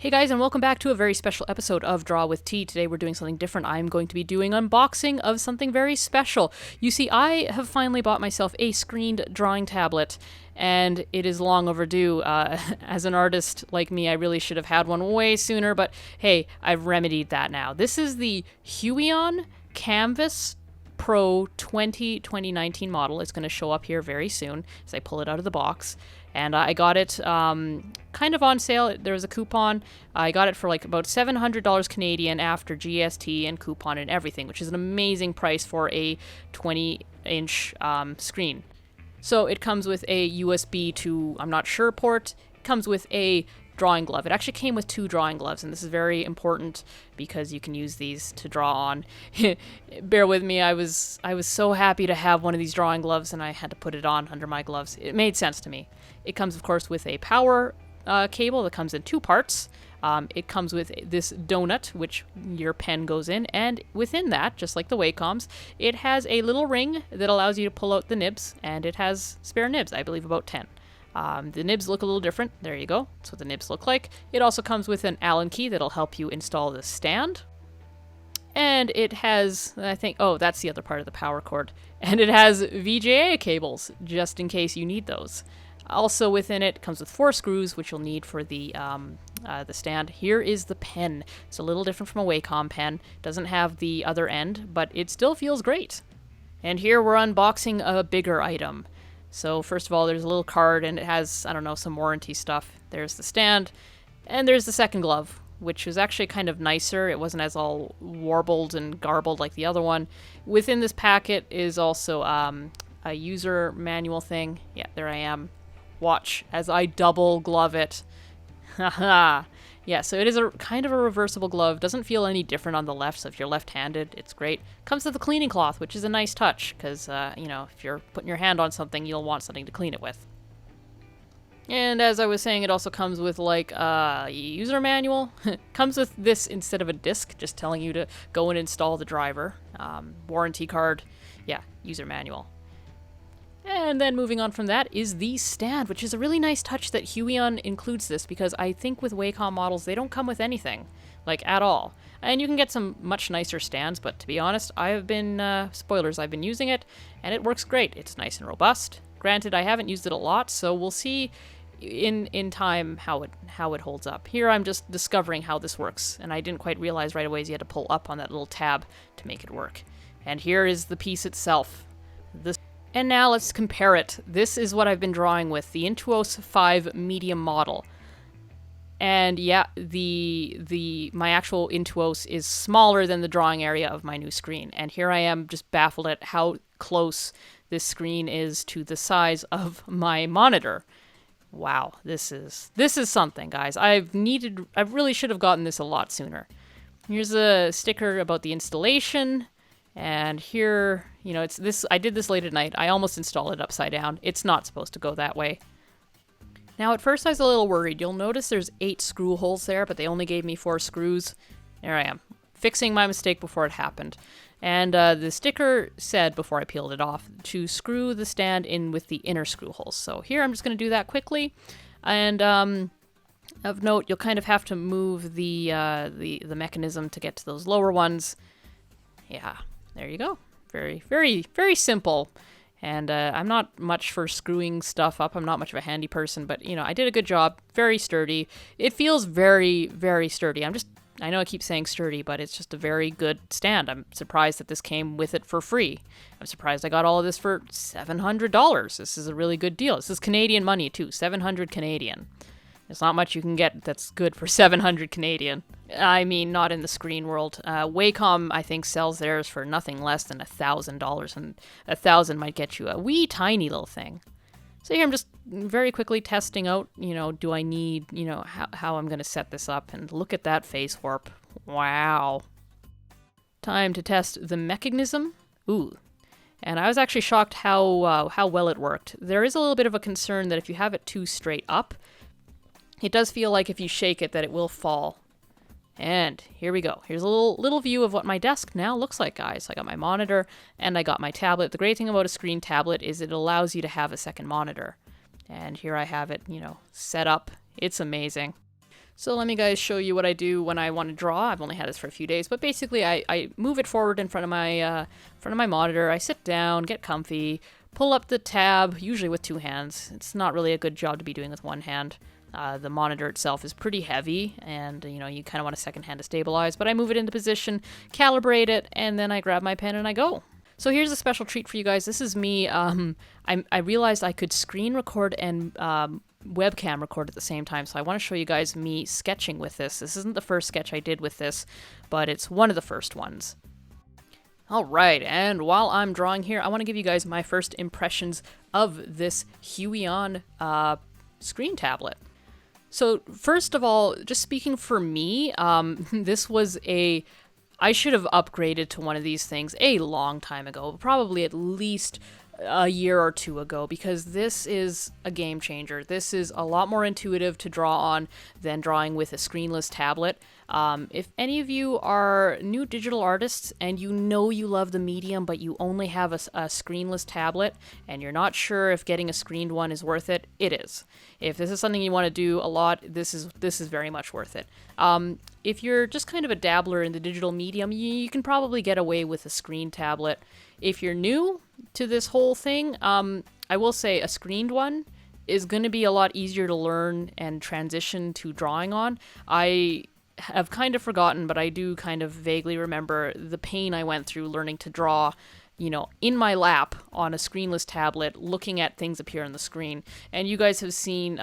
Hey guys, and welcome back to a very special episode of Draw with T. Today we're doing something different. I'm going to be doing unboxing of something very special. You see, I have finally bought myself a screened drawing tablet, and it is long overdue. As an artist like me, I really should have had one way sooner, but hey, I've remedied that now. This is the Huion Kamvas Pro 2019 model. It's going to show up here very soon as I pull it out of the box. And I got it kind of on sale. There was a coupon. I got it for like about $700 Canadian after GST and coupon and everything, which is an amazing price for a 20-inch screen. So it comes with a USB to I'm not sure port. It comes with a drawing glove. It actually came with 2 drawing gloves, and this is very important because you can use these to draw on. Bear with me, I was so happy to have one of these drawing gloves, and I had to put it on under my gloves. It made sense to me. It comes, of course, with a power cable that comes in 2 parts. It comes with this donut, which your pen goes in, and within that, just like the Wacom's, it has a little ring that allows you to pull out the nibs, and it has spare nibs, I believe about 10. The nibs look a little different. There you go. That's what the nibs look like. It also comes with an Allen key that'll help you install the stand. And it has, I think, oh, that's the other part of the power cord. And it has VGA cables, just in case you need those. Also within it comes with 4 screws, which you'll need for the stand. Here is the pen. It's a little different from a Wacom pen. Doesn't have the other end, but it still feels great. And here we're unboxing a bigger item. So first of all, there's a little card, and it has, I don't know, some warranty stuff. There's the stand, and there's the second glove, which is actually kind of nicer. It wasn't as all warbled and garbled like the other one. Within this packet is also a user manual thing. Yeah, there I am. Watch as I double glove it. Haha. Yeah, so it is a kind of a reversible glove. Doesn't feel any different on the left, so if you're left-handed, it's great. Comes with a cleaning cloth, which is a nice touch, because, if you're putting your hand on something, you'll want something to clean it with. And as I was saying, it also comes with, like, a user manual. Comes with this instead of a disc, just telling you to go and install the driver. Warranty card. Yeah, user manual. And then moving on from that is the stand, which is a really nice touch that Huion includes this, because I think with Wacom models, they don't come with anything, like, at all. And you can get some much nicer stands, but to be honest, I've been, spoilers, I've been using it, and it works great. It's nice and robust. Granted, I haven't used it a lot, so we'll see in time how it holds up. Here I'm just discovering how this works, and I didn't quite realize right away you had to pull up on that little tab to make it work. And here is the piece itself. And now let's compare it. This is what I've been drawing with, the Intuos 5 medium model. And yeah, my actual Intuos is smaller than the drawing area of my new screen. And here I am just baffled at how close this screen is to the size of my monitor. Wow, this is something, guys. I really should have gotten this a lot sooner. Here's a sticker about the installation. And here, it's this. I did this late at night. I almost installed it upside down. It's not supposed to go that way. Now, at first I was a little worried. You'll notice there's 8 screw holes there, but they only gave me 4 screws. There I am, fixing my mistake before it happened. And the sticker said, before I peeled it off, to screw the stand in with the inner screw holes. So here I'm just going to do that quickly. And of note, you'll kind of have to move the mechanism to get to those lower ones. Yeah. There you go. Very, very, very simple. And I'm not much for screwing stuff up. I'm not much of a handy person, but, I did a good job. Very sturdy. It feels very, very sturdy. I know I keep saying sturdy, but it's just a very good stand. I'm surprised that this came with it for free. I'm surprised I got all of this for $700. This is a really good deal. This is Canadian money, too. $700 Canadian. There's not much you can get that's good for $700 Canadian. I mean, not in the screen world. Wacom, I think, sells theirs for nothing less than $1,000, and $1,000 might get you a wee tiny little thing. So here I'm just very quickly testing out, do I need, how I'm going to set this up, and look at that face warp. Wow. Time to test the mechanism. Ooh. And I was actually shocked how well it worked. There is a little bit of a concern that if you have it too straight up, it does feel like if you shake it that it will fall. And here we go. Here's a little view of what my desk now looks like, guys. I got my monitor and I got my tablet. The great thing about a screen tablet is it allows you to have a second monitor. And here I have it, set up. It's amazing. So let me guys show you what I do when I want to draw. I've only had this for a few days, but basically I move it forward in front of my monitor. I sit down, get comfy, pull up the tab, usually with two hands. It's not really a good job to be doing with one hand. The monitor itself is pretty heavy, and you kind of want a second hand to stabilize, but I move it into position, calibrate it, and then I grab my pen and I go. So here's a special treat for you guys. This is me. I realized I could screen record and webcam record at the same time, so I want to show you guys me sketching with this. This isn't the first sketch I did with this, but it's one of the first ones. Alright, and while I'm drawing here, I want to give you guys my first impressions of this Huion screen tablet. So first of all, just speaking for me, this was I should have upgraded to one of these things a long time ago, probably at least a year or two ago, because this is a game changer. This is a lot more intuitive to draw on than drawing with a screenless tablet. If any of you are new digital artists and you love the medium, but you only have a screenless tablet and you're not sure if getting a screened one is worth it, it is. If this is something you want to do a lot, this is very much worth it. If you're just kind of a dabbler in the digital medium, you can probably get away with a screen tablet. If you're new to this whole thing, I will say a screened one is going to be a lot easier to learn and transition to drawing on. I have kind of forgotten, but I do kind of vaguely remember the pain I went through learning to draw, in my lap on a screenless tablet, looking at things appear on the screen. And you guys have seen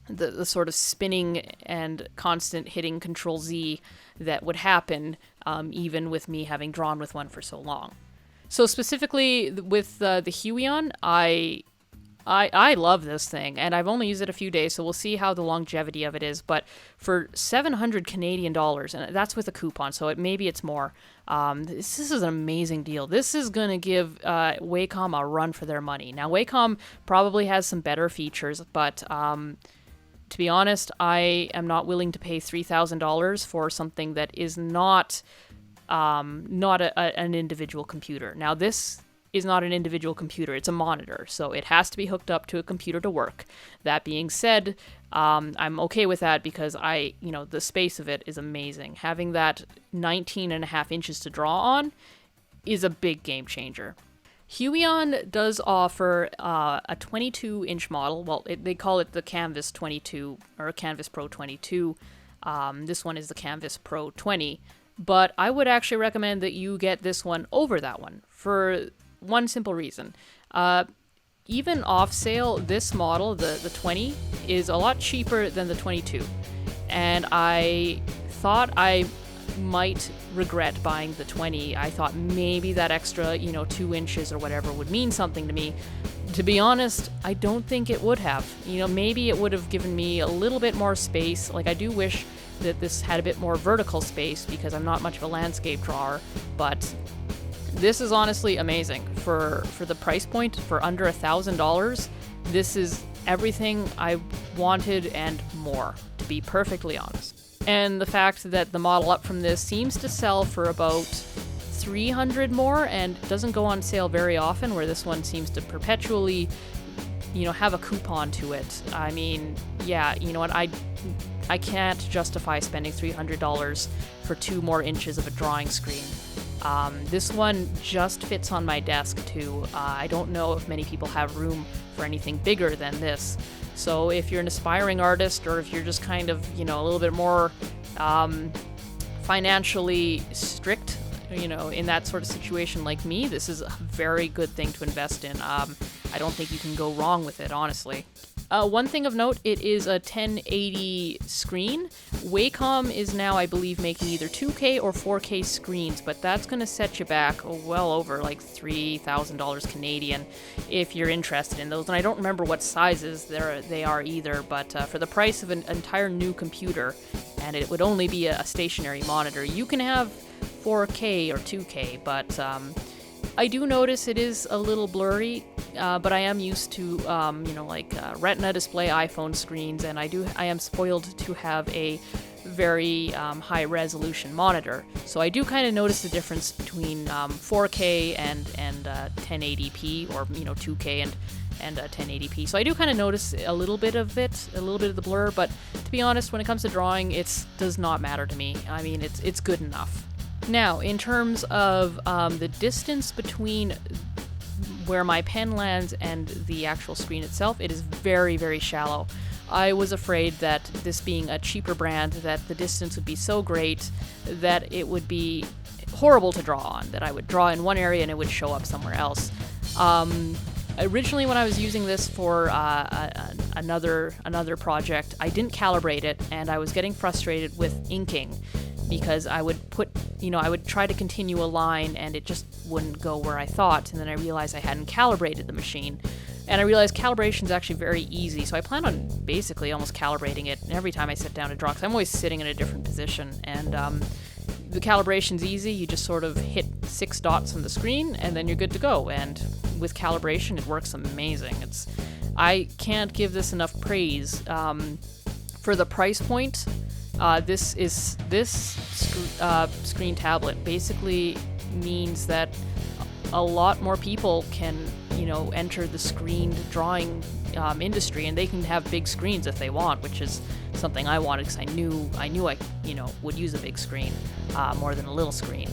the sort of spinning and constant hitting Control Z that would happen even with me having drawn with one for so long. So specifically with the Huion, I love this thing, and I've only used it a few days, so we'll see how the longevity of it is. But for 700 Canadian dollars, and that's with a coupon, so maybe it's more. This is an amazing deal. This is going to give Wacom a run for their money. Now, Wacom probably has some better features, but to be honest, I am not willing to pay $3,000 for something that is not an individual computer. Now, this is not an individual computer, it's a monitor, so it has to be hooked up to a computer to work. That being said, I'm okay with that because the space of it is amazing. Having that 19.5 inches to draw on is a big game changer. Huion does offer a 22-inch model. Well, they call it the Kamvas 22 or Kamvas Pro 22. This one is the Kamvas Pro 20. But I would actually recommend that you get this one over that one for one simple reason. Even off sale, this model, the 20, is a lot cheaper than the 22. And I thought I might regret buying the 20. I thought maybe that extra, 2 inches or whatever would mean something to me. To be honest, I don't think it would have. Maybe it would have given me a little bit more space. Like, I do wish that this had a bit more vertical space because I'm not much of a landscape drawer, but this is honestly amazing. For the price point, for under $1,000, this is everything I wanted and more, to be perfectly honest. And the fact that the model up from this seems to sell for about 300 more and doesn't go on sale very often, where this one seems to perpetually, have a coupon to it. I mean, yeah, you know what, I can't justify spending $300 for 2 more inches of a drawing screen. This one just fits on my desk too. I don't know if many people have room for anything bigger than this. So if you're an aspiring artist, or if you're just kind of, a little bit more financially strict, in that sort of situation like me, this is a very good thing to invest in. I don't think you can go wrong with it, honestly. One thing of note, it is a 1080 screen. Wacom is now, I believe, making either 2K or 4K screens, but that's going to set you back well over like $3,000 Canadian if you're interested in those. And I don't remember what sizes they are either, but for the price of an entire new computer, and it would only be a stationary monitor, you can have 4K or 2K, but I do notice it is a little blurry, but I am used to, Retina display iPhone screens, and I am spoiled to have a very high resolution monitor. So I do kind of notice the difference between 4K and 1080p, or 2K and 1080p. So I do kind of notice a little bit of it, a little bit of the blur, but to be honest, when it comes to drawing, it does not matter to me. I mean, it's good enough. Now, in terms of the distance between where my pen lands and the actual screen itself, it is very, very shallow. I was afraid that this being a cheaper brand, that the distance would be so great that it would be horrible to draw on, that I would draw in one area and it would show up somewhere else. Originally, when I was using this for another project, I didn't calibrate it, and I was getting frustrated with inking because I would I would try to continue a line and it just wouldn't go where I thought, and then I realized I hadn't calibrated the machine. And I realized calibration is actually very easy, so I plan on basically almost calibrating it every time I sit down to draw, because I'm always sitting in a different position, and the calibration's easy. You just sort of hit 6 dots on the screen, and then you're good to go, and with calibration, it works amazing. I can't give this enough praise. For the price point, this screen tablet basically means that a lot more people can enter the screened drawing industry, and they can have big screens if they want, which is something I wanted because I knew I would use a big screen more than a little screen.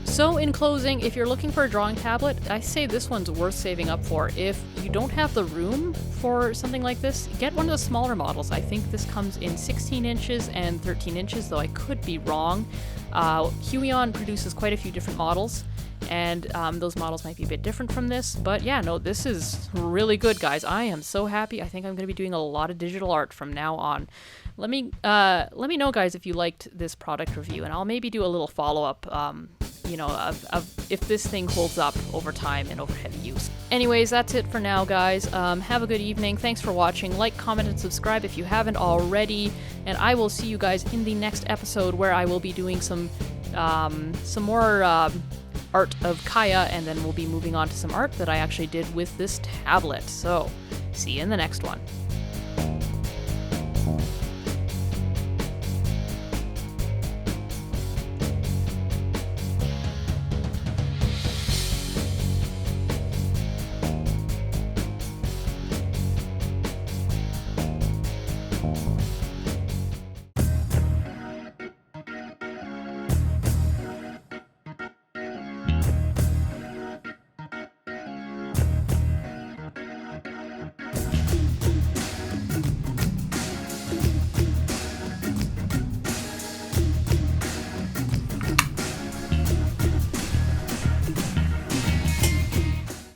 So in closing, if you're looking for a drawing tablet, I say this one's worth saving up for. If you don't have the room for something like this, get one of the smaller models. I think this comes in 16 inches and 13 inches, though I could be wrong. Huion produces quite a few different models, and those models might be a bit different from this, but yeah, no, this is really good, guys. I am so happy. I think I'm going to be doing a lot of digital art from now on. Let me know, guys, if you liked this product review, and I'll maybe do a little follow-up, of if this thing holds up over time and over heavy use. Anyways, that's it for now, guys. Have a good evening. Thanks for watching. Like, comment, and subscribe if you haven't already, and I will see you guys in the next episode, where I will be doing some more art of Kaya, and then we'll be moving on to some art that I actually did with this tablet. So, see you in the next one.